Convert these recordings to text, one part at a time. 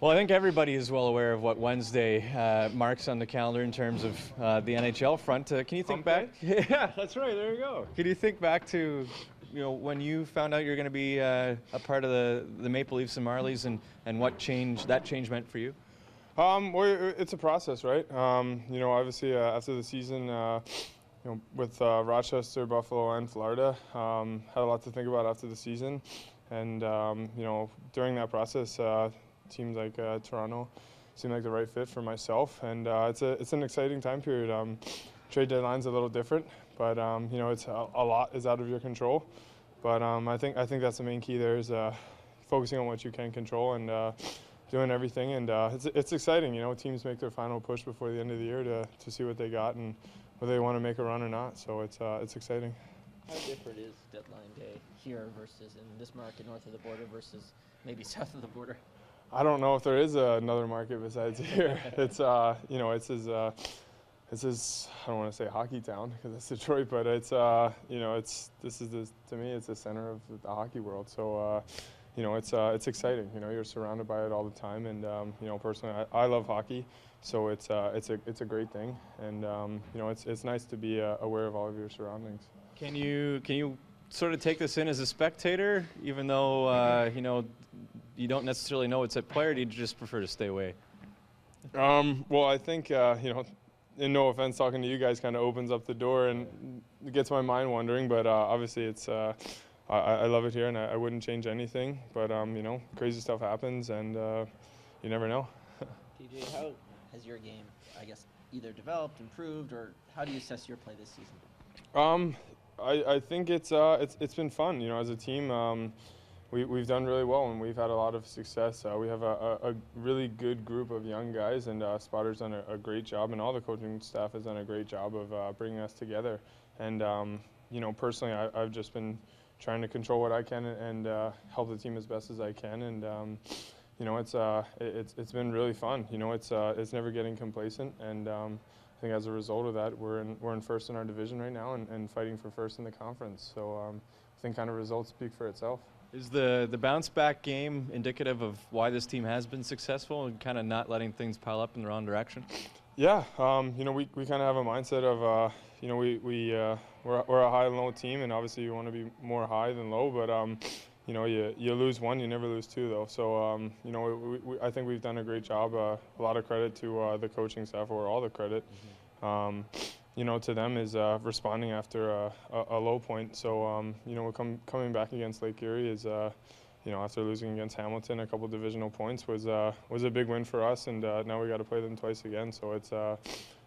Well, I think everybody is well aware of what Wednesday marks on the calendar in terms of the NHL front. Can you think back? Yeah, that's right. There you go. Can you think back to, when you found out you're going to be a part of the Maple Leafs and Marlies, and what that change meant for you? Well, it's a process, right? Obviously after the season, with Rochester, Buffalo, and Florida, had a lot to think about after the season, and during that process, teams like Toronto seemed like the right fit for myself, and it's an exciting time period. Trade deadline's a little different, but it's a lot is out of your control. But I think that's the main key there is focusing on what you can control and doing everything, and it's exciting. Teams make their final push before the end of the year to see what they got and whether they want to make a run or not. So it's exciting. How different is deadline day here versus in this market north of the border versus maybe south of the border? I don't know if there is another market besides here. It's it's as I don't want to say hockey town because it's Detroit, but it's to me it's the center of the hockey world. So it's exciting. You're surrounded by it all the time, and personally I love hockey, so it's a great thing, and it's nice to be aware of all of your surroundings. Can you sort of take this in as a spectator, even though you don't necessarily know it's at play, or do you just prefer to stay away? Well, I think and no offense, talking to you guys kind of opens up the door and it gets my mind wandering, but obviously it's I love it here and I wouldn't change anything, but crazy stuff happens and you never know. TJ, how has your game, I guess, either developed, improved, or how do you assess your play this season? I think it's been fun. As a team, we've done really well and we've had a lot of success. We have a really good group of young guys, and Spotter's done a great job, and all the coaching staff has done a great job of bringing us together. And personally, I've just been trying to control what I can and help the team as best as I can. And it's been really fun. It's never getting complacent, and I think as a result of that, we're in first in our division right now and fighting for first in the conference. So I think kind of results speak for itself. Is the bounce back game indicative of why this team has been successful and kind of not letting things pile up in the wrong direction? Yeah, we kind of have a mindset of we're a high and low team, and obviously you want to be more high than low, but you lose one, you never lose two though. So I think we've done a great job. A lot of credit to the coaching staff, or all the credit. To them is responding after a low point. So coming back against Lake Erie is after losing against Hamilton a couple divisional points was a big win for us, and now we got to play them twice again. So it's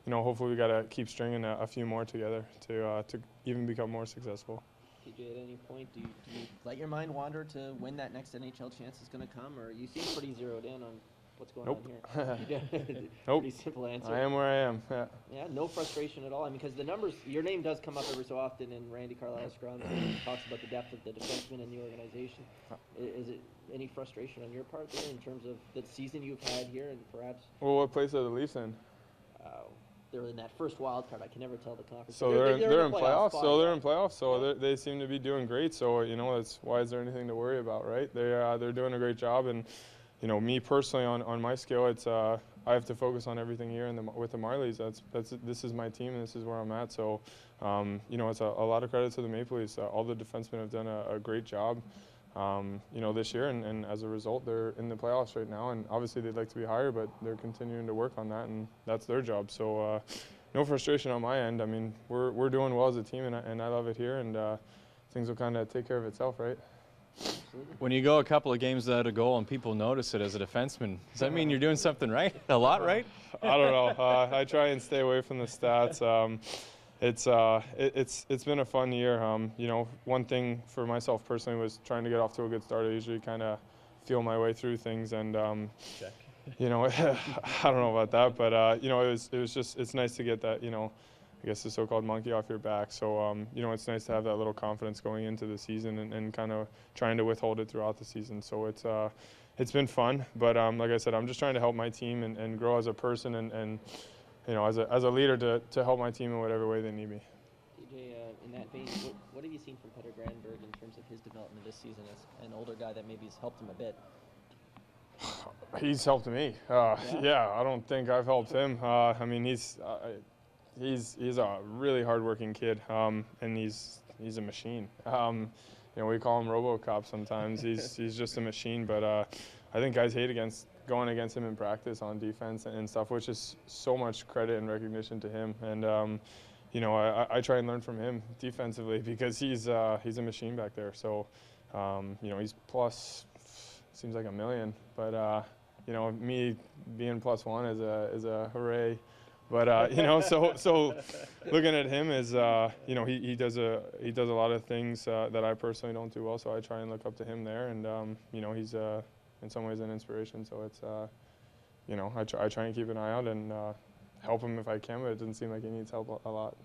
hopefully we got to keep stringing a few more together to even become more successful. TJ, at any point, do you let your mind wander to when that next NHL chance is going to come, or you seem pretty zeroed in on what's going on here? Nope. Pretty simple answer. I am where I am. Yeah. Yeah, no frustration at all. I mean, because the numbers, your name does come up every so often in Randy Carlisle's scrums, and talks about the depth of the defensemen in the organization. Is it any frustration on your part there in terms of the season you've had here, and perhaps? Well, what place are the Leafs in? They're in that first wild card. I can never tell the conference. So they're in playoffs. So they're in playoffs. So they seem to be doing great. So that's why is there anything to worry about, right? They're doing a great job, and me personally on my scale, it's I have to focus on everything here with the Marlies. This is my team, and this is where I'm at. So it's a lot of credit to the Maple Leafs. All the defensemen have done a great job. This year, and as a result, they're in the playoffs right now, and obviously they'd like to be higher, but they're continuing to work on that, and that's their job. So no frustration on my end. I mean, we're doing well as a team, and I love it here, and things will kind of take care of itself, right? When you go a couple of games without a goal and people notice it as a defenseman, does that mean you're doing something right? A lot right? I don't know. I try and stay away from the stats. It's been a fun year. One thing for myself personally was trying to get off to a good start. I usually kind of feel my way through things, and Check. I don't know about that, but it's nice to get that I guess the so-called monkey off your back. So it's nice to have that little confidence going into the season and kind of trying to withhold it throughout the season. So it's been fun, but like I said, I'm just trying to help my team and grow as a person and as a leader to help my team in whatever way they need me. TJ, in that vein, what have you seen from Petter Granberg in terms of his development this season as an older guy that maybe has helped him a bit? He's helped me. Yeah, I don't think I've helped him. I mean, he's a really hardworking kid, and he's a machine. You know, we call him RoboCop sometimes. He's just a machine. But I think guys hate going against him in practice on defense and stuff, which is so much credit and recognition to him. And you know, I try and learn from him defensively because he's a machine back there. So you know, he's plus seems like $1 million, but you know, me being +1 is a hooray. But you know, so looking at him is you know, he does a lot of things that I personally don't do well. So I try and look up to him there, and you know, he's in some ways an inspiration. So it's you know, I try and keep an eye out and help him if I can, but it doesn't seem like he needs help a lot.